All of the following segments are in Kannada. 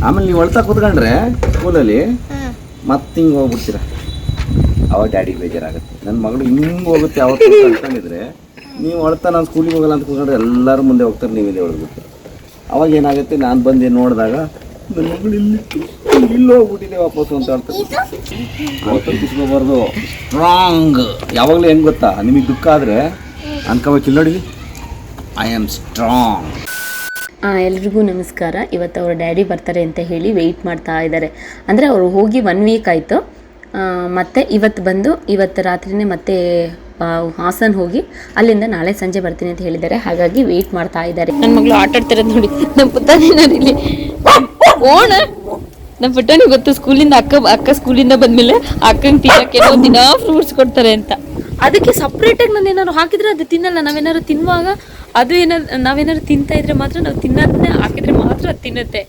ಆಮೇಲೆ ನೀವು ಅಳ್ತಾ ಕೂತ್ಕೊಂಡ್ರೆ ಸ್ಕೂಲಲ್ಲಿ ಮತ್ತೆ ಹಿಂಗೆ ಹೋಗ್ಬಿಡ್ತೀರ. ಅವಾಗ ಡ್ಯಾಡಿಗೆ ಬೇಜಾರಾಗುತ್ತೆ. ನನ್ನ ಮಗಳು ಹಿಂಗೆ ಹೋಗುತ್ತೆ ಯಾವತ್ತು ಅಳ್ಕೊಂಡಿದ್ರೆ, ನೀವು ಅಳ್ತಾ ನಾನು ಸ್ಕೂಲಿಗೆ ಹೋಗಲ್ಲ ಅಂತ ಕೂತ್ಕೊಂಡ್ರೆ ಎಲ್ಲರೂ ಮುಂದೆ ಹೋಗ್ತಾರೆ, ನೀವು ಇಲ್ಲೇ ಹೊಡೆದ್ಬಿಟ್ಟು. ಅವಾಗ ಏನಾಗುತ್ತೆ, ನಾನು ಬಂದು ನೋಡಿದಾಗ ನನ್ನ ಮಗಳು ಇಲ್ಲಿ ಹೋಗ್ಬಿಟ್ಟಿದೆ ವಾಪಸ್ಸು ಅಂತ ಹೇಳ್ತಾರೆ. ಅವತ್ತು ಕಿಸ್ಕೋಬಾರ್ದು, ಸ್ಟ್ರಾಂಗ್. ಯಾವಾಗಲೂ ಹೆಂಗೆ ಗೊತ್ತಾ, ನಿಮಗೆ ದುಃಖ ಆದರೆ ಅನ್ಕೋಬೇಕು, ಇಲ್ಲಿ ನೋಡಿ ಐ ಆಮ್ ಸ್ಟ್ರಾಂಗ್. ಎಲ್ರಿಗೂ ನಮಸ್ಕಾರ. ಇವತ್ತು ಅವ್ರ ಡ್ಯಾಡಿ ಬರ್ತಾರೆ ಅಂತ ಹೇಳಿ ವೆಯ್ಟ್ ಮಾಡ್ತಾ ಇದ್ದಾರೆ. ಅಂದರೆ ಅವರು ಹೋಗಿ 1 ವೀಕ್ ಆಯಿತು. ಮತ್ತು ಇವತ್ತು ರಾತ್ರಿನೇ ಮತ್ತೆ ಹಾಸನ ಹೋಗಿ ಅಲ್ಲಿಂದ ನಾಳೆ ಸಂಜೆ ಬರ್ತೀನಿ ಅಂತ ಹೇಳಿದ್ದಾರೆ. ಹಾಗಾಗಿ ವೆಯ್ಟ್ ಮಾಡ್ತಾ ಇದ್ದಾರೆ. ನನ್ನ ಮಗಳು ಆಟ ಆಡ್ತಿರೋದು ನೋಡಿ. ನಮ್ಮ ಪುಟ್ಟಾಣಿನಲ್ಲಿ ಓಣ ನಮ್ಮ ಪುಟ್ಟಾಣಿ ಗೊತ್ತು, ಸ್ಕೂಲಿಂದ ಅಕ್ಕ ಸ್ಕೂಲಿಂದ ಬಂದಮೇಲೆ ಅಕ್ಕಂಗೆ ತಿನ್ನಕ್ಕೆ ದಿನ ಫ್ರೂಟ್ಸ್ ಕೊಡ್ತಾರೆ ಅಂತ. ಅದಕ್ಕೆ ಸಪ್ರೇಟಾಗಿ ನಾನು ಏನಾದ್ರು ಹಾಕಿದ್ರೆ ಅದು ತಿನ್ನಲ್ಲ. ನಾವೇನಾದ್ರು ತಿನ್ನುವಾಗ ಅದು ನಾವೇನಾದ್ರು ತಿಂತಾ ಇದ್ರೆ ಮಾತ್ರ, ನಾವು ತಿನ್ನೋದನ್ನೇ ಹಾಕಿದ್ರೆ ಮಾತ್ರ ಅದು ತಿನ್ನುತ್ತೆ.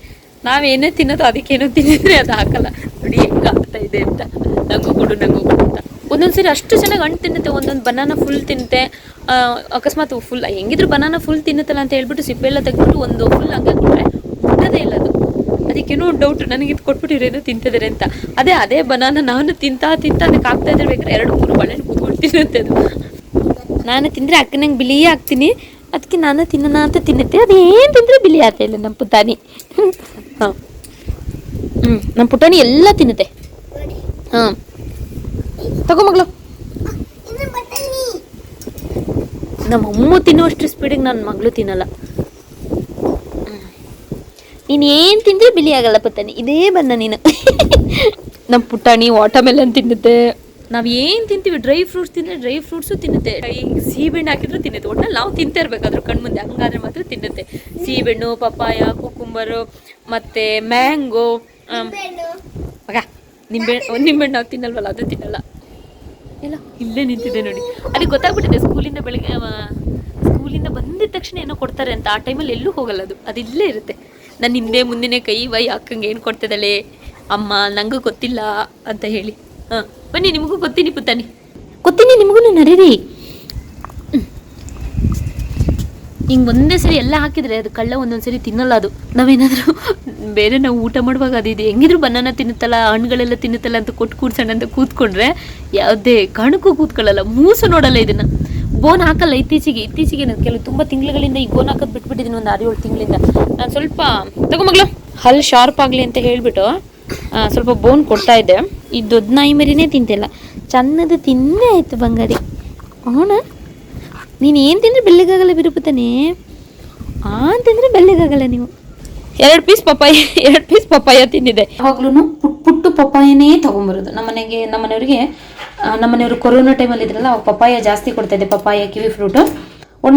ನಾವೇನೇ ತಿನ್ನೋದು ಅದಕ್ಕೇನೋ ತಿನ್ನಿದ್ರೆ ಅದು ಹಾಕಲ್ಲ. ನೋಡಿ ಹೆಂಗೆ ಆಗ್ತಾ ಇದೆ ಅಂತ. ನಂಗೂ ಕೊಡು ಅಂತ ಒಂದೊಂದ್ಸರಿ ಅಷ್ಟು ಚೆನ್ನಾಗಿ ಹಣ್ಣು ತಿನ್ನುತ್ತೆ. ಒಂದೊಂದು ಬನಾನ ಫುಲ್ ತಿನ್ನುತ್ತೆ. ಅಕಸ್ಮಾತ್ ಫುಲ್ ಹೆಂಗಿದ್ರು ಬನಾನ ಫುಲ್ ತಿನ್ನುತ್ತಲ್ಲ ಅಂತ ಹೇಳ್ಬಿಟ್ಟು ಸಿಪ್ಪೆಲ್ಲ ತೆಗೆದ್ಬಿಟ್ಟು ಒಂದು ಫುಲ್ ಹಂಗೆ ಕೊಟ್ಟರೆ ಮುಟ್ಟೋದೇ ಇಲ್ಲ ಅದು. ಅದಕ್ಕೇನೋ ಡೌಟ್, ನನಗೆ ಇದು ಕೊಟ್ಬಿಟ್ಟಿರೇನೋ ತಿಂತಿದ್ದಾರೆ ಅಂತ. ಅದೇ ಬನಾನ ನಾನು ತಿಂತಾ ಅದಕ್ಕೆ ಆಗ್ತಾ ಇದ್ರೆ ಬೇಕಾದ್ರೆ 2-3 ಬಳೆನ ಕೂತ್ಬಿಡ್ತಿರುತ್ತೆ ಅದು. ನಾನು ತಿಂದರೆ ಅಕ್ಕನಂಗೆ ಬಿಳಿ ಆಗ್ತೀನಿ, ಅದಕ್ಕೆ ನಾನು ತಿನ್ನೋಣ ಅಂತ ತಿನ್ನುತ್ತೆ. ಅದೇನು ತಿಂದರೆ ಬಿಳಿ ಆಗ್ತಾ ಇಲ್ಲ ನಮ್ಮ ಪುಟಾಣಿ. ಹಾಂ ನಮ್ಮ ಪುಟಾಣಿ ಎಲ್ಲ ತಿನ್ನುತ್ತೆ. ಹಾಂ ತಗೋ ಮಗಳು. ನಮ್ಮ ಅಮ್ಮ ತಿನ್ನುವಷ್ಟು ಸ್ಪೀಡಿಗೆ ನನ್ನ ಮಗಳು ತಿನ್ನಲ್ಲ. ನೀನು ಏನು ತಿಂದರೆ ಬಿಳಿ ಆಗಲ್ಲ ಪುಟಾಣಿ, ಇದೇ ಬನ್ನ ನೀನು. ನಮ್ಮ ಪುಟಾಣಿ ವಾಟರ್ಮೆಲನ್ ತಿನ್ನುತ್ತೆ. ನಾವು ಏನು ತಿಂತೀವಿ, ಡ್ರೈ ಫ್ರೂಟ್ಸ್ ತಿಂದರೆ ಡ್ರೈ ಫ್ರೂಟ್ಸು ತಿನ್ನುತ್ತೆ. ಸಿಹಿಬೆಣ್ಣು ಹಾಕಿದ್ರು ತಿನ್ನುತ್ತೆ. ಒಟ್ಟಿನಲ್ಲಿ ನಾವು ತಿಂತಾ ಇರಬೇಕಾದ್ರೂ ಕಣ್ಮುಂದೆ, ಹಂಗಾದ್ರೆ ಮಾತ್ರ ತಿನ್ನುತ್ತೆ. ಸಿಹಿಬೆಣ್ಣು, ಪಪ್ಪಾಯ, ಕುಕುಂಬರು ಮತ್ತು ಮ್ಯಾಂಗೋ. ಮಗ ನಿಂಬೆಹಣ್ಣು ನಾವು ತಿನ್ನಲ್ವಲ್ಲ, ಅದು ತಿನ್ನಲ್ಲ. ಇಲ್ಲ ಇಲ್ಲೇ ನಿಂತಿದೆ ನೋಡಿ. ಅದಕ್ಕೆ ಗೊತ್ತಾಗ್ಬಿಟ್ಟಿದೆ ಸ್ಕೂಲಿಂದ ಬಂದಿದ ತಕ್ಷಣ ಏನೋ ಕೊಡ್ತಾರೆ ಅಂತ. ಆ ಟೈಮಲ್ಲಿ ಎಲ್ಲೂ ಹೋಗಲ್ಲ ಅದು ಇಲ್ಲೇ ಇರುತ್ತೆ. ನಾನು ಹಿಂದೆ ಮುಂದಿನ ಕೈ ವೈ ಅಕ್ಕಂಗೆ ಏನು ಕೊಡ್ತಿದ್ದಾಳೆ ಅಮ್ಮ, ನನಗೂ ಗೊತ್ತಿಲ್ಲ ಅಂತ ಹೇಳಿ. ಹಾಂ ಬನ್ನಿ, ನಿಮಗೂ ಗೊತ್ತೀನಿ ಪುತ್ತಾನಿ, ಗೊತ್ತೀನಿ ನಿಮಗೂ ನಡೀರಿ. ಹಿಂಗೆ ಒಂದೇ ಸರಿ ಎಲ್ಲ ಹಾಕಿದರೆ ಅದು ಕಳ್ಳ ಒಂದೊಂದು ಸರಿ ತಿನ್ನಲ್ಲ ಅದು. ನಾವೇನಾದರೂ ಬೇರೆ ನಾವು ಊಟ ಮಾಡುವಾಗ ಅದು ಹೆಂಗಿದ್ರು ಬನಾನ ತಿನ್ನುತ್ತಲ್ಲ, ಹಣ್ಣುಗಳೆಲ್ಲ ತಿನ್ನುತ್ತಲ್ಲ ಅಂತ ಕೊಟ್ಟು ಕೂಡ್ಸೋಣ ಅಂತ ಕೂತ್ಕೊಂಡ್ರೆ ಯಾವುದೇ ಕಾರಣಕ್ಕೂ ಕೂತ್ಕೊಳ್ಳಲ್ಲ, ಮೂಸು ನೋಡಲ್ಲ. ಇದನ್ನು ಬೋನ್ ಹಾಕಲ್ಲ. ಇತ್ತೀಚೆಗೆ ನಾನು ತುಂಬ ತಿಂಗಳುಗಳಿಂದ ಈ ಬೋನ್ ಹಾಕೋದು ಬಿಟ್ಬಿಟ್ಟಿದ್ದೀನಿ, ಒಂದು 6-7 ತಿಂಗಳಿಂದ. ನಾನು ಸ್ವಲ್ಪ ತಗೊಂಬಗ್ಲು ಹಲ್ಲು ಶಾರ್ಪ್ ಆಗಲಿ ಅಂತ ಹೇಳಿಬಿಟ್ಟು ಸ್ವಲ್ಪ ಬೋನ್ ಕೊಡ್ತಾ ಇದ್ದೆ. ಈ ದೊಡ್ಡ ನಾಯಿ ಮರಿನೇ ತಿಂತಿಲ್ಲ, ಚೆನ್ನದು ತಿನ್ನೇ ಆಯಿತು ಬಂಗಾರಿ. ಅವನ ನೀನು ಏನು ತಿಂದರೆ ಬೆಳ್ಳಿಗಾಗಲ್ಲ ಬಿರುಪುತ್ತಾನೆ, ಅಂತಂದರೆ ಬೆಳ್ಳಿಗಾಗಲ್ಲ. ನೀವು 2 ಪೀಸ್ ಪಪ್ಪಾಯ ತಿಂದಿದೆ. ಯಾವಾಗ್ಲೂ ಪುಟ್ಟು ಪಪ್ಪಾಯನೇ ತೊಗೊಂಬರೋದು. ನಮ್ಮನೆಯವರು ಕೊರೋನಾ ಟೈಮಲ್ಲಿ ಇದ್ರಲ್ಲ, ಅವಾಗ ಪಪ್ಪಾಯ ಜಾಸ್ತಿ ಕೊಡ್ತಾಯಿದ್ದೆ. ಪಪ್ಪಾಯ, ಕಿವಿ ಫ್ರೂಟು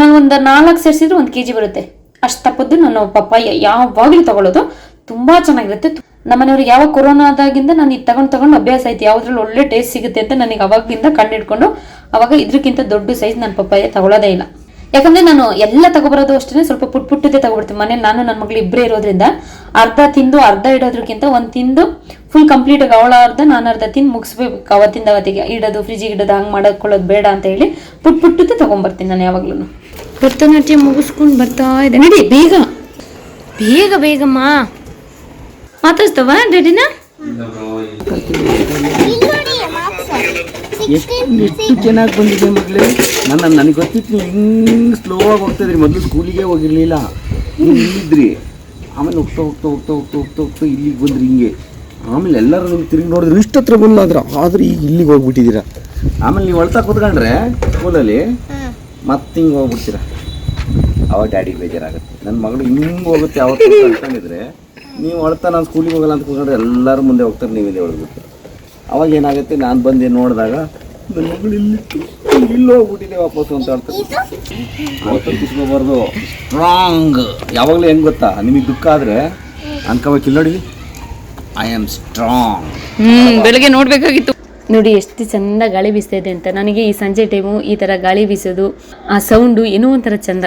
ನಾನು ಒಂದು 4 ಸೇರಿಸಿದ್ರೆ 1 kg ಬರುತ್ತೆ. ಅಷ್ಟು ತಪ್ಪದ್ದು ನಾನು ಪಪ್ಪಾಯ ಯಾವಾಗಲೂ ತೊಗೊಳ್ಳೋದು. ತುಂಬ ಚೆನ್ನಾಗಿರುತ್ತೆ. ನಮ್ಮನೆಯವ್ರಿಗೆ ಯಾವಾಗ ಕೊರೋನಾ ಆದಾಗಿಂದ ನಾನು ಇದು ತಗೊಂಡು ಅಭ್ಯಾಸ ಆಯ್ತು. ಯಾವುದ್ರಲ್ಲಿ ಒಳ್ಳೆ ಟೇಸ್ಟ್ ಸಿಗುತ್ತೆ ಅಂತ ನನಗೆ ಅವಾಗಿಂದ ಕಂಡಿಡ್ಕೊಂಡು ಅವಾಗ ಇದಕ್ಕಿಂತ ದೊಡ್ಡ ಸೈಜ್ ನಾನು ಪಪ್ಪಾಯ ತಗೊಳ್ಳೋದೇ ಇಲ್ಲ. ಯಾಕಂದರೆ ನಾನು ಎಲ್ಲ ತಗೊಬರೋದು ಅಷ್ಟೇ ಸ್ವಲ್ಪ ಪುಟ್ಟದೇ ತಗೊಬಿಡ್ತೀನಿ. ಮನೇಲಿ ನಾನು ನನ್ನ ಮಗಳು ಇಬ್ಬರೇ ಇರೋದ್ರಿಂದ ಅರ್ಧ ತಿಂದು ಅರ್ಧ ಇಡೋದ್ರಕ್ಕಿಂತ ಒಂದು ತಿಂದು ಫುಲ್ ಕಂಪ್ಲೀಟಾಗಿ ಅವಳ ಅರ್ಧ ನಾನು ಅರ್ಧ ತಿಂದು ಮುಗಿಸ್ಬೇಕು. ಅವತ್ತಿಗೆ ಇಡೋದು, ಫ್ರಿಜ್ಜಿಗೆ ಇಡೋದು ಹಂಗೆ ಮಾಡ್ಕೊಳ್ಳೋದು ಬೇಡ ಅಂತ ಹೇಳಿ ಪುಟ್ಟದೇ ತೊಗೊಂಬರ್ತೀನಿ ನಾನು ಯಾವಾಗ್ಲೂ. ಭರತನಾಟ್ಯ ಮುಗಿಸ್ಕೊಂಡು ಬರ್ತಾ ಇದೆ ನೋಡಿ. ಬೇಗಮ್ಮ ಮಾತಾಡ್ತವ ಡ್ಯಾಡಿನ. ಎಷ್ಟು ಚೆನ್ನಾಗಿ ಬಂದಿದೆ ಮಗಳೇ. ನನಗೆ ಗೊತ್ತಿತ್ತು ನೀವು ಹಿಂಗೆ ಸ್ಲೋ ಆಗಿ ಹೋಗ್ತಾ ಇದ್ರಿ. ಮೊದಲು ಸ್ಕೂಲಿಗೆ ಹೋಗಿರ್ಲಿಲ್ಲ, ನೀವು ಇಲ್ಲಿದ್ರಿ. ಆಮೇಲೆ ಹೋಗ್ತಾ ಇಲ್ಲಿಗೆ ಬಂದ್ರಿ ಹಿಂಗೆ. ಆಮೇಲೆ ಎಲ್ಲರೂ ನಿಮ್ಗೆ ತಿರುಗಿ ನೋಡಿದ್ರೆ ಇಷ್ಟು ಹತ್ರ ಬಂದಾದ್ರೆ ಈಗ ಇಲ್ಲಿಗೆ ಹೋಗ್ಬಿಟ್ಟಿದ್ದೀರಾ. ಆಮೇಲೆ ನೀವು ಅಳ್ತಾ ಕೂತ್ಕೊಂಡ್ರೆ ಸ್ಕೂಲಲ್ಲಿ ಮತ್ತೆ ಹಿಂಗೆ ಹೋಗ್ಬಿಡ್ತೀರ. ಅವಾಗ ಡ್ಯಾಡಿಗೆ ಬೇಜಾರಾಗುತ್ತೆ. ನನ್ನ ಮಗಳು ಹಿಂಗೆ ಹೋಗುತ್ತೆ ಯಾವತ್ತು ಅಳ್ಕೊಂಡಿದ್ರೆ, ನೀವು ಅಳ್ತಾ ನಾನು ಸ್ಕೂಲಿಗೆ ಹೋಗಲ್ಲ ಅಂತ ಕೂತ್ಕೊಂಡ್ರೆ ಎಲ್ಲರೂ ಮುಂದೆ ಹೋಗ್ತಾರೆ, ನೀವು ಇಲ್ಲೇ ಹೊಡೆದ್ಬಿಟ್ಟು. ಅವಾಗ ಏನಾಗುತ್ತೆ, ನಾನು ಬಂದು ನೋಡಿದಾಗ ನನ್ನ ಮಗಳು ಇಲ್ಲಿ ಹೋಗ್ಬಿಟ್ಟಿದೆ ವಾಪಸ್ಸು ಅಂತ ಹೇಳ್ತಾರೆ. ಅವತ್ತು ಕಿಸ್ಕೋಬಾರ್ದು, ಸ್ಟ್ರಾಂಗ್. ಯಾವಾಗಲೂ ಹೆಂಗೆ ಗೊತ್ತಾ, ನಿಮಗೆ ದುಃಖ ಆದರೆ ಅನ್ಕೋಬೇಕು, ಇಲ್ಲಿ ನೋಡಿ ಐ ಆಮ್ ಸ್ಟ್ರಾಂಗ್. ಬೆಳಗ್ಗೆ ನೋಡಬೇಕಾಗಿತ್ತು ನೋಡಿ ಎಷ್ಟು ಚಂದ ಗಾಳಿ ಬೀಸ್ತಾ ಇದೆ ಅಂತ. ನನಗೆ ಈ ಸಂಜೆ ಟೈಮು ಈ ಥರ ಗಾಳಿ ಬೀಸೋದು, ಆ ಸೌಂಡು ಏನೋ ಒಂಥರ ಚಂದ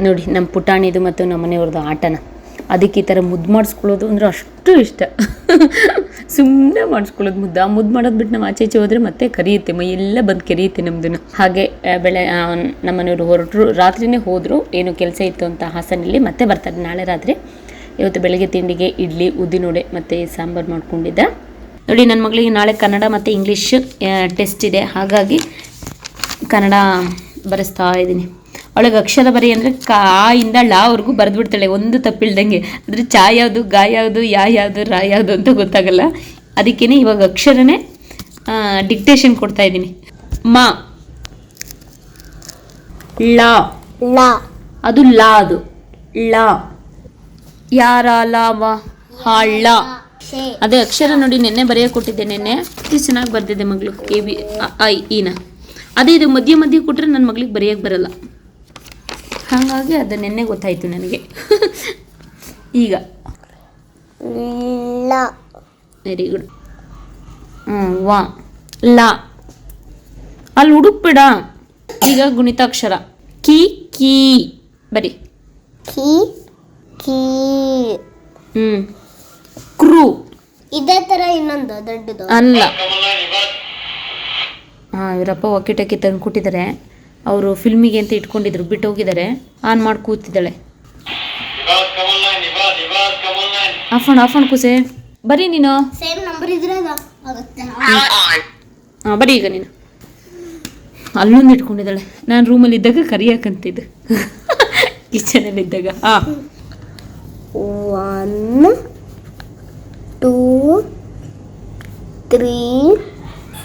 ನೋಡಿ. ನಮ್ಮ ಪುಟಾಣಿದು ಮತ್ತು ನಮ್ಮ ಮನೆಯವ್ರದ್ದು ಆಟನ ಅದಕ್ಕೆ ಈ ಥರ ಮುದ್ದು ಮಾಡಿಸ್ಕೊಳ್ಳೋದು ಅಂದರೆ ಅಷ್ಟು ಇಷ್ಟ. ಸುಮ್ಮನೆ ಮಾಡಿಸ್ಕೊಳ್ಳೋದು ಮುದ್ದು. ಆ ಮುದ್ದು ಮಾಡೋದು ಬಿಟ್ಟು ನಾವು ಆಚೆ ಈಚೆ ಹೋದರೆ ಮತ್ತೆ ಕರಿಯುತ್ತೆ, ಮೈ ಎಲ್ಲ ಬಂದು ಕರಿಯುತ್ತೆ ನಮ್ಮದನ್ನು. ಹಾಗೆ ನಮ್ಮನೆಯವರು ಹೊರಟರು, ರಾತ್ರಿನೇ ಹೋದರು, ಏನು ಕೆಲಸ ಇತ್ತು ಅಂತ ಹಾಸನಲ್ಲಿ. ಮತ್ತೆ ಬರ್ತಾರೆ ನಾಳೆ ರಾತ್ರಿ. ಇವತ್ತು ಬೆಳಗ್ಗೆ ತಿಂಡಿಗೆ ಇಡ್ಲಿ, ಉದ್ದಿನೋಡೆ ಮತ್ತು ಸಾಂಬಾರು ಮಾಡ್ಕೊಂಡಿದ್ದೆ. ನೋಡಿ, ನನ್ನ ಮಗಳಿಗೆ ನಾಳೆ ಕನ್ನಡ ಮತ್ತು ಇಂಗ್ಲೀಷ್ ಟೆಸ್ಟ್ ಇದೆ, ಹಾಗಾಗಿ ಕನ್ನಡ ಬರೆಸ್ತಾ ಇದ್ದೀನಿ. ಅವಳಿಗೆ ಅಕ್ಷರ ಬರಿ ಅಂದರೆ ಕಾ ಇಂದ ಲಾವರೆಗೂ ಬರೆದ್ಬಿಡ್ತಾಳೆ, ಒಂದು ತಪ್ಪಿಲ್ದಂಗೆ. ಅಂದರೆ ಚಾ ಯಾವುದು, ಗಾ ಯಾವುದು, ಯಾ ಯಾವುದು, ರಾ ಯಾವುದು ಅಂತ ಗೊತ್ತಾಗಲ್ಲ. ಅದಕ್ಕೇ ಇವಾಗ ಅಕ್ಷರನೇ ಡಿಕ್ಟೇಷನ್ ಕೊಡ್ತಾ ಇದ್ದೀನಿ. ಮಾ, ಲಾ, ಲಾ ಅದು ಲಾ, ಅದು ಲಾ. ಯಾರ, ಲಾವ, ಹಾಳ. ಅದೇ ಅಕ್ಷರ ನೋಡಿ, ನೆನ್ನೆ ಬರೆಯೋಕೆ ಕೊಟ್ಟಿದ್ದೆ. ನೆನ್ನೆ ಎಷ್ಟು ಚೆನ್ನಾಗಿ ಬರ್ದಿದೆ ಮಗಳು. ಎ ಬಿ ಐ ಇನ. ಅದೇ ಇದು ಮಧ್ಯೆ ಮಧ್ಯೆ ಕೊಟ್ಟರೆ ನನ್ನ ಮಗಳಿಗೆ ಬರೆಯೋಕ್ಕೆ ಬರಲ್ಲ, ಹಾಗಾಗಿ ಅದು ನೆನ್ನೆ ಗೊತ್ತಾಯಿತು ನನಗೆ. ಈಗ ಲಾ, ವೆರಿ ಗುಡ್. ವಾ, ಲಾ. ಅಲ್ಲಿ ಹುಡುಕ್ಬಿಡ. ಈಗ ಗುಣಿತಾಕ್ಷರ ಕಿ, ಕೀ ಬರಿ. ಕಿ, ಕೀ. ಕ್ರೂ. ಇದೇ ತರ ಇನ್ನೊಂದು ದೊಡ್ಡದು ಅಲ್ಲ. ಇವರಪ್ಪ ಒಕ್ಕಿಟಕ್ಕಿ ತಂದು ಕೊಟ್ಟಿದ್ದಾರೆ. ಅವರು ಫಿಲ್ಮಿಗೆ ಅಂತ ಇಟ್ಕೊಂಡಿದ್ರು, ಬಿಟ್ಟು ಹೋಗಿದ್ದಾರೆ. ಆನ್ ಮಾಡಿ ಕೂತಿದ್ದಾಳೆ. ಆಫ್ ಕೂಸೆ ಬರೀ ನೀನು. ಸೇಮ್ ನಂಬರ್ ಇದ್ರೆ ಬರೀ ಈಗ ನೀನು. ಅಲ್ಲೊಂದು ಇಟ್ಕೊಂಡಿದ್ದಾಳೆ. ನಾನು ರೂಮಲ್ಲಿ ಇದ್ದಾಗ ಕರಿಯಾಕಂತಿದ್ದು, ಕಿಚನಲ್ಲಿ ಇದ್ದಾಗ. 1 2 3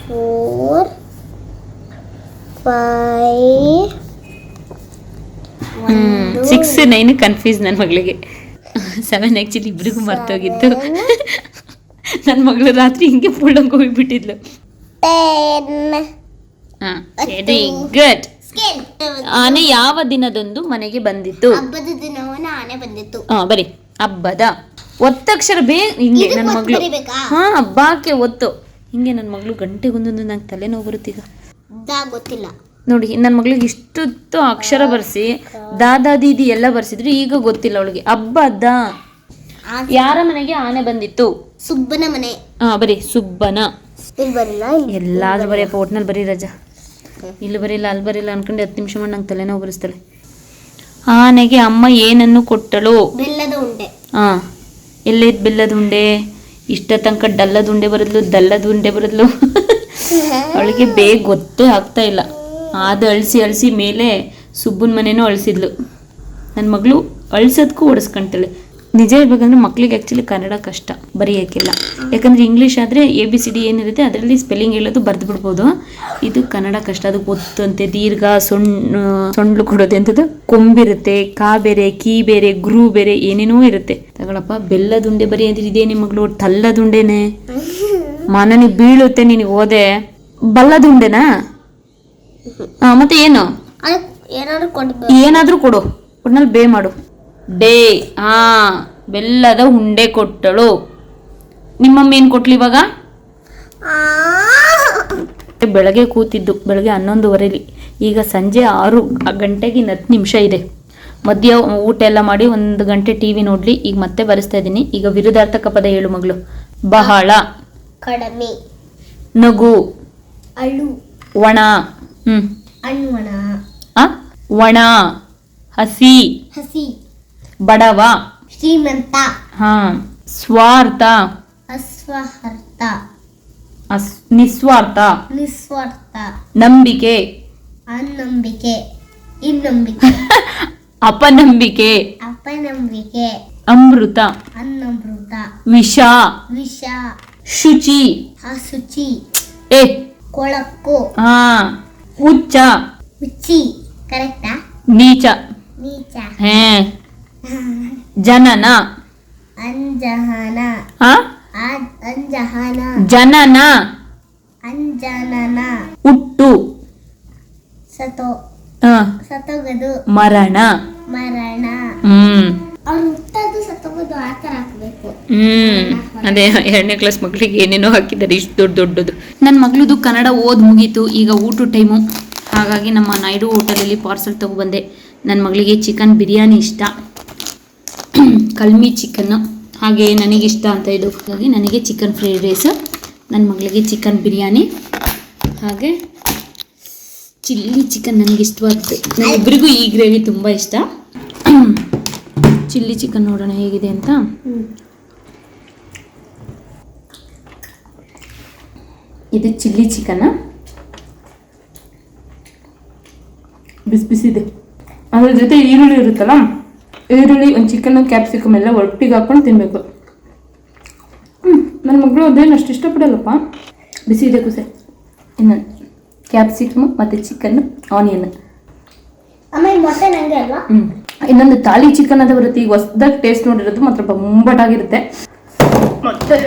4 5 6 9 ಕನ್ಫ್ಯೂಸ್ ನನ್ನ ಮಗಳಿಗೆ. 7 ಆ್ಯಕ್ಚುಲಿ ಇಬ್ಬರಿಗೂ ಮರ್ತೋಗಿತ್ತು. ನನ್ನ ಮಗಳು ರಾತ್ರಿ ಹಿಂಗೆ ಫುಲ್ಲಂಗೆ ಹೋಗಿಬಿಟ್ಟಿದ್ಲು. 10. Very good. ಆನೆ ಯಾವ ದಿನದಂದು ಮನೆಗೆ ಬಂದಿತ್ತು? ಹಬ್ಬದ ದಿನವನ್ನ ಆನೆ ಬಂದಿತ್ತು. ಬರೀ ಹಬ್ಬದ ಒತ್ತಕ್ಷರ ಹಿಂಗೆ ನನ್ನ ಮಗಳು. ಹಬ್ಬಕ್ಕೆ ಒತ್ತು ಹಿಂಗೆ. ನನ್ನ ಮಗಳು ಗಂಟೆಗೊಂದೊಂದು ನಂಗೆ ತಲೆನೋವು ಬರುತ್ತೀಗ. ಗೊತ್ತಿಲ್ಲ ನೋಡಿ, ನನ್ನ ಮಗಳಿಗೆ ಇಷ್ಟೊತ್ತು ಅಕ್ಷರ ಬರ್ಸಿ ದಾದಾ ದೀದಿ ಎಲ್ಲ ಬರ್ಸಿದ್ರು, ಈಗ ಗೊತ್ತಿಲ್ಲ ಅವಳಿಗೆ. ಹಬ್ಬದ ಯಾರ ಮನೆಗೆ ಆನೆ ಬಂದಿತ್ತು? ಸುಬ್ಬನ ಮನೆ. ಬರೀ ಸುಬ್ಬನ. ಎಲ್ಲಾದ್ರೂ ಬರೀಪ್ಪ, ಒಟ್ನಲ್ಲಿ ಬರೀ ರಜಾ. ಇಲ್ಲಿ ಬರೀಲ್ಲ, ಅಲ್ಲಿ ಬರೀಲ್ಲ ಅನ್ಕೊಂಡು 10 ನಿಮಿಷ ಮಾಡಿ ನಂಗೆ ತಲೆನೋವು ಬರೆಸ್ತಾಳೆ. ಆನೆಗೆ ಅಮ್ಮ ಏನನ್ನು ಕೊಟ್ಟಳು? ಬೆಲ್ಲದ ಉಂಡೆ. ಎಲ್ಲೈತ್ ಬೆಲ್ಲದ ಉಂಡೆ? ಇಷ್ಟ ತನಕ ಡಲ್ಲದ ಉಂಡೆ ಬರದ್ಲು, ದಲ್ಲದ ಉಂಡೆ ಬರದ್ಲು. ಅವಳಿಗೆ ಬೇಗ ಗೊತ್ತೇ ಆಗ್ತಾ ಇಲ್ಲ. ಅದು ಅಳಿಸಿ ಮೇಲೆ ಸುಬ್ಬನ ಮನೇನೂ ಅಳಿಸಿದ್ಲು. ನನ್ನ ಮಗಳು ಅಳ್ಸೋದಕ್ಕೂ ಓಡಿಸ್ಕೊಂತಾಳೆ. ನಿಜ ಹೇಳ್ಬೇಕಂದ್ರೆ ಮಕ್ಳಿಗೆ ಆ್ಯಕ್ಚುಲಿ ಕನ್ನಡ ಕಷ್ಟ ಬರೆಯೋಕ್ಕಿಲ್ಲ. ಯಾಕಂದರೆ ಇಂಗ್ಲೀಷ್ ಆದರೆ ABCD ಏನಿರುತ್ತೆ ಅದರಲ್ಲಿ ಸ್ಪೆಲ್ಲಿಂಗ್ ಹೇಳೋದು ಬರೆದು ಬಿಡ್ಬೋದು. ಇದು ಕನ್ನಡ ಕಷ್ಟ. ಅದಕ್ಕೆ ಒತ್ತಂತೆ, ದೀರ್ಘ, ಸೊಂಡ್ಲು ಕೊಡೋದು ಎಂಥದ್ದು, ಕೊಂಬಿರುತ್ತೆ, ಕಾ ಬೇರೆ, ಕೀ ಬೇರೆ, ಗ್ರೂ ಬೇರೆ, ಏನೇನೋ ಇರುತ್ತೆ. ತಗೊಳಪ್ಪ, ಬೆಲ್ಲದುಂಡೆ ಬರೀ ಅಂದ್ರೆ ಇದೇ ನಿಮ್ಮ ಮಗಳು ತಲ್ಲದುಂಡೆನೆ. ಮನನಿ ಬೀಳುತ್ತೆ ನಿನಗೆ ಓದೆ. ಬಲ್ಲದುಂಡೆನಾ? ಮತ್ತೆ ಏನು? ಏನಾದರೂ ಕೊಡು, ಒಟ್ನಲ್ಲಿ ಬೇ ಮಾಡು. ಡೇ. ಬೆಲ್ಲದ ಉಂಡೆ ಕೊಟ್ಟಳು. ನಿಮ್ಮಮ್ಮ ಏನು ಕೊಟ್ಲು ಇವಾಗ? ಬೆಳಗ್ಗೆ ಕೂತಿದ್ದು, ಬೆಳಗ್ಗೆ 11:30. ಈಗ ಸಂಜೆ 6 ಗಂಟೆಗೆ 10 ನಿಮಿಷ ಇದೆ. ಮಧ್ಯ ಊಟ ಎಲ್ಲ ಮಾಡಿ 1 ಗಂಟೆ TV ನೋಡ್ಲಿ. ಈಗ ಮತ್ತೆ ಬರೆಸ್ತಾ ಇದ್ದೀನಿ. ಈಗ ವಿರುದ್ಧಾರ್ಥಕ ಪದ ಹೇಳು ಮಗಳು. ಬಹಳ, ಕಡಿಮೆ, ನಗು, ಅಳು, ಒಣ, ಅಣ್ವಣ, ಒಣ, ಹಸಿ, ಬಡವ, ಶ್ರೀಮಂತ, ಸ್ವಾರ್ಥ, ಅಸ್ವಾರ್ಥ, ನಿಸ್ವಾರ್ಥ, ನಂಬಿಕೆ, ಅನ್ನಂಬಿಕೆ, ಇನ್ನಂಬಿಕೆ, ಅಪನಂಬಿಕೆ, ಅಮೃತ, ಅನ್ನಮೃತ, ವಿಷ, ಶುಚಿ, ಅಶುಚಿ, ಕೊಳಕು, ಹುಚ್ಚ, ಹುಚ್ಚಿ, ಕರೆಕ್ಟಾ? ನೀಚ, ಜನನ, ಅಂಜಹನ, ಜನನ, ಅಂಜನನ, ಹುಟ್ಟು, ಸತ್ತೋಗದು, ಮರಣ, ಅದೇ 2ನೇ ಕ್ಲಾಸ್ ಮಕ್ಳಿಗೆ ಏನೇನೋ ಹಾಕಿದ್ದಾರೆ, ಇಷ್ಟು ದೊಡ್ಡದು. ನನ್ನ ಮಗಳದು ಕನ್ನಡ ಓದ್ ಮುಗೀತು. ಈಗ ಊಟ ಟೈಮು, ಹಾಗಾಗಿ ನಮ್ಮ ನಾಯ್ಡು ಹೋಟೆಲಲ್ಲಿ ಪಾರ್ಸಲ್ ತಗೊಬಂದೆ. ನನ್ನ ಮಗಳಿಗೆ ಚಿಕನ್ ಬಿರಿಯಾನಿ ಇಷ್ಟ, ಕಲ್ಮಿ ಚಿಕನ್ನು, ಹಾಗೆ ನನಗಿಷ್ಟ ಅಂತ ಇದು, ಹಾಗಾಗಿ ನನಗೆ ಚಿಕನ್ ಫ್ರೈಡ್ ರೈಸು, ನನ್ನ ಮಗಳಿಗೆ ಚಿಕನ್ ಬಿರಿಯಾನಿ, ಹಾಗೆ ಚಿಲ್ಲಿ ಚಿಕನ್ ನನಗಿಷ್ಟವಾದ್ದು. ನಮ್ಮಿಬ್ಬರಿಗೂ ಈ ಗ್ರೇವಿ ತುಂಬ ಇಷ್ಟ. ಚಿಲ್ಲಿ ಚಿಕನ್ ನೋಡೋಣ ಹೇಗಿದೆ ಅಂತ. ಇದು ಚಿಲ್ಲಿ ಚಿಕನ್ ಬಿಸಿ ಬಿಸಿದೆ. ಅದ್ರ ಜೊತೆ ಈರುಳ್ಳಿ ಇರುತ್ತಲ್ಲ, ಈರುಳ್ಳಿ ಒಂದು ಚಿಕನ್ ಕ್ಯಾಪ್ಸಿಕಮ್ ಎಲ್ಲ ಒಟ್ಟಿಗೆ ಹಾಕೊಂಡು ತಿನ್ನಬೇಕು. ನನ್ನ ಮಗಳು ಅದೇನು ಅಷ್ಟು ಇಷ್ಟಪಡಲ್ಲಪ್ಪ. ಬಿಸಿ ಇದೆ ಕುಸೆ. ಇನ್ನು ಕ್ಯಾಪ್ಸಿಕಮ್ ಮತ್ತು ಚಿಕನ್ ಆನಿಯನ್. ಇನ್ನೊಂದು ತಾಳಿ ಚಿಕನ್ ಅಂತ ಬರುತ್ತೆ, ಈಗ ಹೊಸದಾಗಿ ಟೇಸ್ಟ್ ನೋಡಿರೋದು ಮಾತ್ರ ಬೊಂಬಾಟಾಗಿರುತ್ತೆ. ಮತ್ತೆ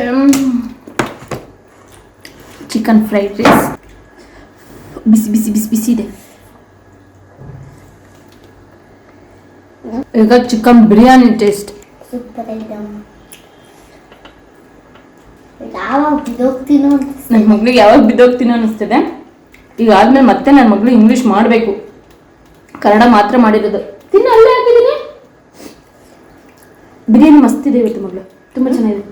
ಚಿಕನ್ ಫ್ರೈಡ್ ರೈಸ್ ಬಿಸಿ ಬಿಸಿ ಬಿಸಿ ಬಿಸಿ ಇದೆ. ಈಗ chicken biryani taste super item. ಯಾವಾಗ ಬಿದ್ದೋಗ್ತೀನೋ ನನ್ನ ಮಗಳಿಗೆ ಯಾವಾಗ ಬಿದ್ದೋಗ್ತೀನೋ ಅನಿಸ್ತದೆ. ಈಗ ಆದ್ಮೇಲೆ ಮತ್ತೆ ನನ್ನ ಮಗಳು ಇಂಗ್ಲೀಷ್ ಮಾಡಬೇಕು, ಕನ್ನಡ ಮಾತ್ರ ಮಾಡಿರೋದು. ತಿನ್ನ ಅಲ್ಲೇ ಹಾಕಿದ್ದೀನಿ. ಬಿರಿಯಾನಿ ಮಸ್ತಿದೆ ಇವತ್ತು ಮಗಳು, ತುಂಬ ಚೆನ್ನಾಗಿದೆ.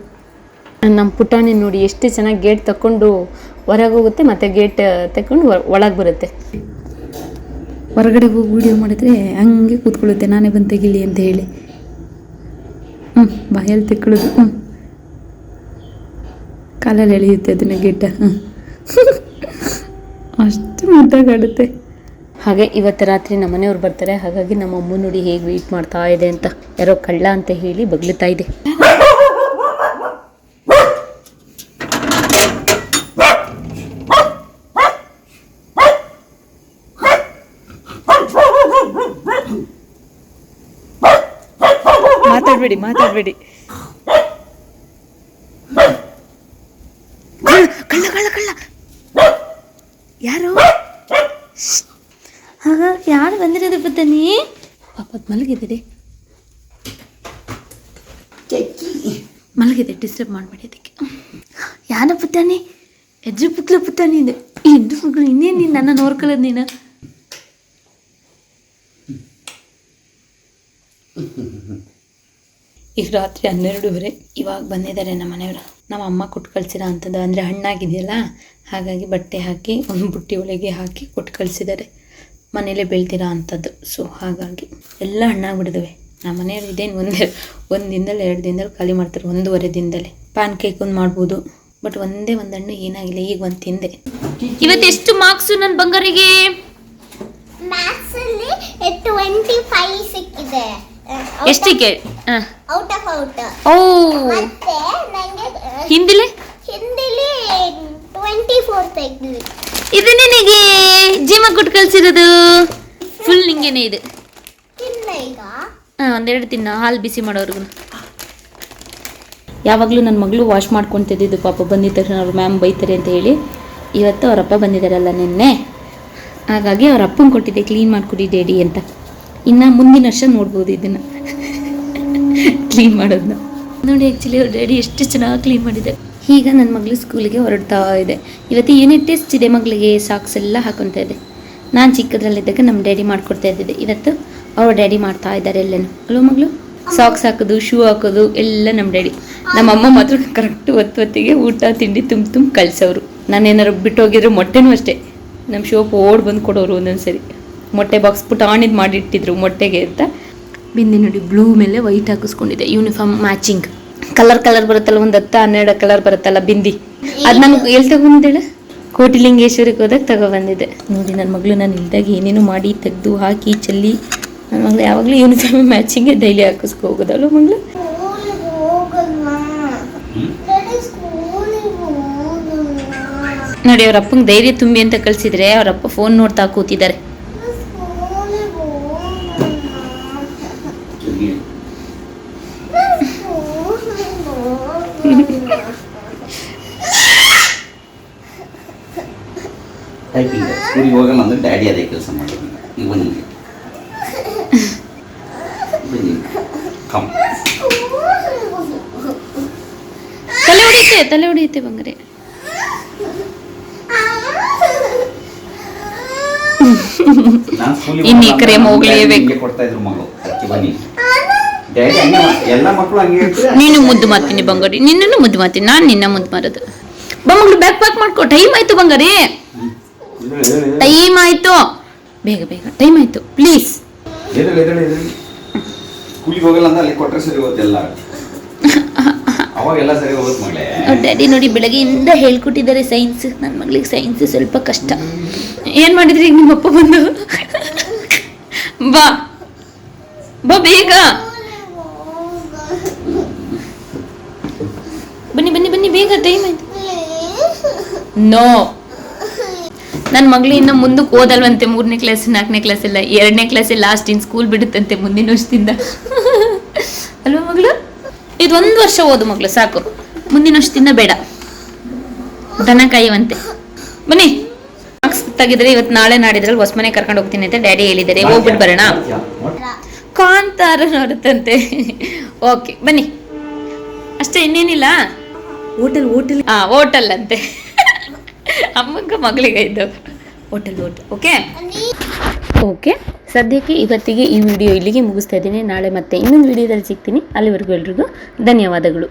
ನಮ್ಮ ಪುಟಾಣಿ ನೋಡಿ ಎಷ್ಟು ಚೆನ್ನಾಗಿ ಗೇಟ್ ತಗೊಂಡು ಹೊರಗೆ ಹೋಗುತ್ತೆ, ಮತ್ತೆ ಗೇಟ್ ತಗೊಂಡು ಒಳಗೆ ಬರುತ್ತೆ. ಹೊರಗಡೆ ಹೋಗಿ ವಿಡಿಯೋ ಮಾಡಿದ್ರೆ ಹಂಗೆ ಕೂತ್ಕೊಳ್ಳುತ್ತೆ, ನಾನೇ ಬಂದು ತೆಗಿಲಿ ಅಂತ ಹೇಳಿ. ಬಾಯಲ್ಲಿ ತೆಕ್ಕೊಳ್ಳೋದು, ಕಾಲಲ್ಲಿ ಎಳೆಯುತ್ತೆ ಅದನ್ನ ಗೇಟ. ಅಷ್ಟು ಮುದ್ದಾಗಾಡುತ್ತೆ. ಹಾಗೆ ಇವತ್ತು ರಾತ್ರಿ ನಮ್ಮ ಮನೆಯವ್ರು ಬರ್ತಾರೆ, ಹಾಗಾಗಿ ನಮ್ಮ ಅಮ್ಮ ನೋಡಿ ಹೇಗೆ ವೆಯ್ಟ್ ಮಾಡ್ತಾ ಇದೆ ಅಂತ. ಯಾರೋ ಕಳ್ಳ ಅಂತ ಹೇಳಿ ಬಗ್ಲುತ್ತಾ ಇದೆ. ಮಾತಾಡ್ಬೇಡಿ ಮಾತಾಡ್ಬೇಡಿ. ಕಳ್ಳ ಕಳ್ಳ ಕಳ್ಳ ಯಾರು? ಹಾಗಾಗಿ ಯಾರು ಬಂದಿರೋದು ಬತ್ತಾನಿ? ಪಾಪದ ಮಲಗಿದೆ, ಮಲಗಿದೆ, ಡಿಸ್ಟರ್ಬ್ ಮಾಡಬೇಡಿ ಅದಕ್ಕೆ. ಯಾರ ಪುತ್ತಾನಿ? ಎದ್ರು ಪುಕ್ಲ ಪುತ್ತಾನಿ ಇದು. ಎದ್ರು ಪುಕ್ಲು ಇನ್ನೇನು ನೀನು ನನ್ನ ನೋಡ್ಕೊಳ್ಳೋದು ನೀನು? ಈಗ ರಾತ್ರಿ 12:30 ಇವಾಗ ಬಂದಿದ್ದಾರೆ ನಮ್ಮ ಮನೆಯವರು. ನಮ್ಮ ಅಮ್ಮ ಕೊಟ್ಟು ಕಳಿಸಿರೋ ಅಂಥದ್ದು, ಅಂದರೆ ಹಣ್ಣಾಗಿದೆಯಲ್ಲ, ಹಾಗಾಗಿ ಬಟ್ಟೆ ಹಾಕಿ ಒಂದು ಬುಟ್ಟಿ ಒಳಗೆ ಹಾಕಿ ಕೊಟ್ಟು ಕಳಿಸಿದ್ದಾರೆ. ಮನೇಲೇ ಬೆಳ್ದಿರೋ ಅಂಥದ್ದು. ಸೊ ಹಾಗಾಗಿ ಎಲ್ಲ ಹಣ್ಣಾಗ್ಬಿಡಿದವೆ. ನಮ್ಮ ಮನೆಯವರು ಇದೇನು ಒಂದು ದಿನದಲ್ಲಿ 2 ದಿನದಲ್ಲಿ ಖಾಲಿ ಮಾಡ್ತಾರೆ, 1.5 ದಿನದಲ್ಲಿ. ಪ್ಯಾನ್ ಕೇಕ್ ಒಂದು ಮಾಡ್ಬೋದು, ಬಟ್ ಒಂದೇ ಒಂದು ಹಣ್ಣು ಏನಾಗಿಲ್ಲ. ಈಗ ಒಂದು ತಿಂದೆ. ಇವತ್ತು ಎಷ್ಟು ಮಾರ್ಕ್ಸು ನನ್ನ ಬಂಗಾರಿಗೆ? ಮ್ಯಾಥ್ಸ್ ಅಲ್ಲಿ 25 ಸಿಕ್ಕಿದೆ. ಎಷ್ಟಕ್ಕೆ? Out of out. ಓ, ಮತ್ತೆ ನನಗೆ ಹಿಂದಿಲಿ 24 ತೆಗೆದ್ವಿ. ಇದು ನಿನಗೆ ಜೀಮ ಕೊಟ್ಟು ಕಳ್ಸಿರೋದು. ಫುಲ್ ನಿಂಗೇನೆ ಇದೆ. ತಿನ್ನ ಈಗ. ಒಂದೆರಡು ತಿನ್ನ, ಹಾಲು ಬಿಸಿ ಮಾಡೋರ್ಗು. ಯಾವಾಗಲೂ ನನ್ನ ಮಗಳು ವಾಶ್ ಮಾಡ್ಕೊತಿದ್ದು, ಪಾಪ ಬಂದಿದ್ದ ತಕ್ಷಣ ಅವ್ರ ಮ್ಯಾಮ್ ಬೈತಾರೆ ಅಂತ ಹೇಳಿ. ಇವತ್ತು ಅವರಪ್ಪ ಬಂದಿದ್ದಾರಲ್ಲ ನಿನ್ನೆ, ಹಾಗಾಗಿ ಅವ್ರ ಅಪ್ಪಂಗೆ ಕೊಟ್ಟಿದ್ದೆ ಕ್ಲೀನ್ ಮಾಡಿಕೊಡಿ ಡ್ಯಾಡಿ ಅಂತ. ಇನ್ನು ಮುಂದಿನ ವರ್ಷ ನೋಡ್ಬೋದು ಇದನ್ನು ಕ್ಲೀನ್ ಮಾಡೋದನ್ನ. ನೋಡಿ ಆ್ಯಕ್ಚುಲಿ ಅವ್ರ ಡ್ಯಾಡಿ ಎಷ್ಟು ಚೆನ್ನಾಗಿ ಕ್ಲೀನ್ ಮಾಡಿದ್ದಾರೆ. ಈಗ ನನ್ನ ಮಗಳು ಸ್ಕೂಲಿಗೆ ಹೊರಡ್ತಾ ಇದೆ. ಇವತ್ತು ಯೂನಿಟ್ ಟೆಸ್ಟ್ ಇದೆ ಮಗಳಿಗೆ. ಸಾಕ್ಸ್ ಎಲ್ಲ ಹಾಕೊತಾ ಇದೆ. ನಾನು ಚಿಕ್ಕದ್ರಲ್ಲಿದ್ದಾಗ ನಮ್ಮ ಡ್ಯಾಡಿ ಮಾಡ್ಕೊಡ್ತಾ ಇದ್ದಿದ್ದೆ. ಇವತ್ತು ಅವ್ರ ಡ್ಯಾಡಿ ಮಾಡ್ತಾ ಇದ್ದಾರೆ ಎಲ್ಲನೂ. ಅಲ್ವ ಮಗಳು? ಸಾಕ್ಸ್ ಹಾಕೋದು, ಶೂ ಹಾಕೋದು ಎಲ್ಲ ನಮ್ಮ ಡ್ಯಾಡಿ. ನಮ್ಮಮ್ಮ ಮಾತ್ರ ಕರೆಕ್ಟ್ ಹೊತ್ತಿಗೆ ಊಟ ತಿಂಡಿ ತುಂಬ ಕಳ್ಸೋರು. ನಾನೇನಾರು ಬಿಟ್ಟು ಹೋಗಿದ್ರೆ ಮೊಟ್ಟೆನೂ ಅಷ್ಟೇ, ನಮ್ಮ ಶೋಪ್ ಓಡ್ ಬಂದು ಕೊಡೋರು. ಒಂದೊಂದ್ಸರಿ ಮೊಟ್ಟೆ ಬಾಕ್ಸ್ ಪುಟಾಣಿದ್ ಮಾಡಿಟ್ಟಿದ್ರು ಮೊಟ್ಟೆಗೆ ಅಂತ. ಬಿಂದಿ ನೋಡಿ ಬ್ಲೂ ಮೇಲೆ ವೈಟ್ ಹಾಕಿಸ್ಕೊಂಡಿದೆ, ಯೂನಿಫಾರ್ಮ್ ಮ್ಯಾಚಿಂಗ್. ಕಲರ್ ಬರುತ್ತಲ್ಲ, ಒಂದು 10-12 ಕಲರ್ ಬರುತ್ತಲ್ಲ ಬಿಂದಿ, ಅದು ನಮ್ಗೆ ಎಲ್ಲಿ ತಗೊಂಡಿದ್ದೇಳೆ? ಕೋಟಿಲಿಂಗೇಶ್ವರಿಗೆ ಹೋದಾಗ ತಗೊಬಂದಿದ್ದೆ. ನೋಡಿ ನನ್ನ ಮಗಳು ನಾನು ಇಲ್ದಾಗ ಏನೇನು ಮಾಡಿ ತೆಗೆದು ಹಾಕಿ ಚೆಲ್ಲಿ. ನನ್ನ ಮಗಳು ಯಾವಾಗಲೂ ಯೂನಿಫಾರ್ಮ್ ಮ್ಯಾಚಿಂಗೇ ಡೈಲಿ ಹಾಕಿಸ್ಕೊ ಹೋಗೋದಲ್ಲ ಮಗಳು. ನೋಡಿ ಅವ್ರ ಅಪ್ಪಂಗೆ ಧೈರ್ಯ ತುಂಬಿ ಅಂತ ಕಳಿಸಿದ್ರೆ ಅವರಪ್ಪ ಫೋನ್ ನೋಡ್ತಾ ಕೂತಿದ್ದಾರೆ. ಟೈಪಿಂಗ್ ಸ್ಕೂಲಿಗೆ ಹೋಗಲ್ಲ ಅಂದ್ರೆ ಡ್ಯಾಡಿ ಅದೇ ಕೆಲಸ ಮಾಡೋದು. ಈಗ ಬನ್ನಿ ಕಮ್. ತಲೆ ಹೊಡೆಯುತ್ತೆ ಬಂಗಾರೆ. ಇನ್ನು ಈ ಕರೆ ಹೋಗ್ಲೇಬೇಕು. ಕೊಡ್ತಾ ಇದ್ರು ಮಗಳು. ಬನ್ನಿ ಡ್ಯಾಡಿ ಹಂಗೆ ಎಲ್ಲ ಮಕ್ಕಳು ಹಂಗೆ ಹೇಳ್ತಾರೆ. ನೀನು ಮುದ್ದು ಮಾಡ್ತೀನಿ ಬಂಗಾರಿ, ನಿನ್ನನ್ನು ಮುದ್ದು ಮಾಡ್ತೀನಿ, ನಾನು ನಿನ್ನ ಮುದ್ದು ಮಾಡೋದು. ಮಗಳು ಬ್ಯಾಕ್ ಪ್ಯಾಕ್ ಮಾಡ್ಕೊ, ಟೈಮ್ ಆಯ್ತು ಬಂಗಾರಿ, ಟೈಮ್ ಆಯ್ತು, ಬೇಗ ಬೇಗ ಟೈಮ್ ಆಯ್ತು ಪ್ಲೀಸ್. ಸ್ಕೂಲಿಗೆ ಹೋಗಲ್ಲ ಅಂತ ಅಲ್ಲಿ ಕೊಟ್ಟರೆ ಸರಿ ಹೋಗುತ್ತೆ ಎಲ್ಲ, ಅವಾಗೆಲ್ಲ ಸರಿ ಹೋಗುತ್ತೆ ಮಗಳೇ. ಡ್ಯಾಡಿ ನೋಡಿ ಬೆಳಗ್ಗೆಯಿಂದ ಹೇಳ್ಕೊಟ್ಟಿದ್ದಾರೆ ಸೈನ್ಸ್. ನನ್ನ ಮಗಳಿಗೆ ಸೈನ್ಸ್ ಸ್ವಲ್ಪ ಕಷ್ಟ. ಏನು ಮಾಡಿದ್ರಿ ಈಗ ನಿಮ್ಮಪ್ಪ ಬಂದು? ಬಾ ಬಾ ಬೇಗ ಬನ್ನಿ ಬನ್ನಿ ಬನ್ನಿ ಬೇಗ, ಟೈಮ್ ಆಯ್ತು. ನೋ, ನನ್ನ ಮಗಳು ಇನ್ನು ಮುಂದಕ್ಕೆ ಓದಲ್ವಂತೆ. 3ನೇ ಕ್ಲಾಸ್ 4ನೇ ಕ್ಲಾಸ್ ಇಲ್ಲ, 2ನೇ ಕ್ಲಾಸೇ ಲಾಸ್ಟ್ ಇನ್ ಸ್ಕೂಲ್ ಬಿಡುತ್ತಂತೆ ಮುಂದಿನ ವರ್ಷದಿಂದ. ಅಲ್ವಾ ಮಗಳು? ಇದು 1 ವರ್ಷ ಓದು ಮಗಳು ಸಾಕು, ಮುಂದಿನ ವರ್ಷದಿಂದ ಬೇಡ, ದನ ಕಾಯುವಂತೆ. ಬನ್ನಿ, ಮಾರ್ಕ್ಸ್ ತೆಗಿದ್ರೆ ಇವತ್ತು ನಾಳೆ ನಾಡಿದ್ರಲ್ಲಿ ಹೊಸ ಮನೆ ಕರ್ಕೊಂಡು ಹೋಗ್ತೀನಿ ಅಂತ ಡ್ಯಾಡಿ ಹೇಳಿದ್ದಾರೆ. ಹೋಗ್ಬಿಟ್ಟು ಬರೋಣ. ಕಾಂತಾರ ನೋಡುತ್ತಂತೆ. ಓಕೆ ಬನ್ನಿ, ಅಷ್ಟೇ, ಇನ್ನೇನಿಲ್ಲ. ಹೋಟೆಲ್ ಅಂತೆ ಅಮ್ಮಂಗ ಮಗಳಿಗೆ ಇದ್ದು ಹೋಟೆಲ್. ಓಕೆ, ಸದ್ಯಕ್ಕೆ ಇವತ್ತಿಗೆ ಈ ವಿಡಿಯೋ ಇಲ್ಲಿಗೆ ಮುಗಿಸ್ತಾ ಇದ್ದೀನಿ. ನಾಳೆ ಮತ್ತೆ ಇನ್ನೊಂದು ವಿಡಿಯೋದಲ್ಲಿ ಸಿಗ್ತೀನಿ. ಅಲ್ಲಿವರೆಗೂ ಎಲ್ರಿಗೂ ಧನ್ಯವಾದಗಳು.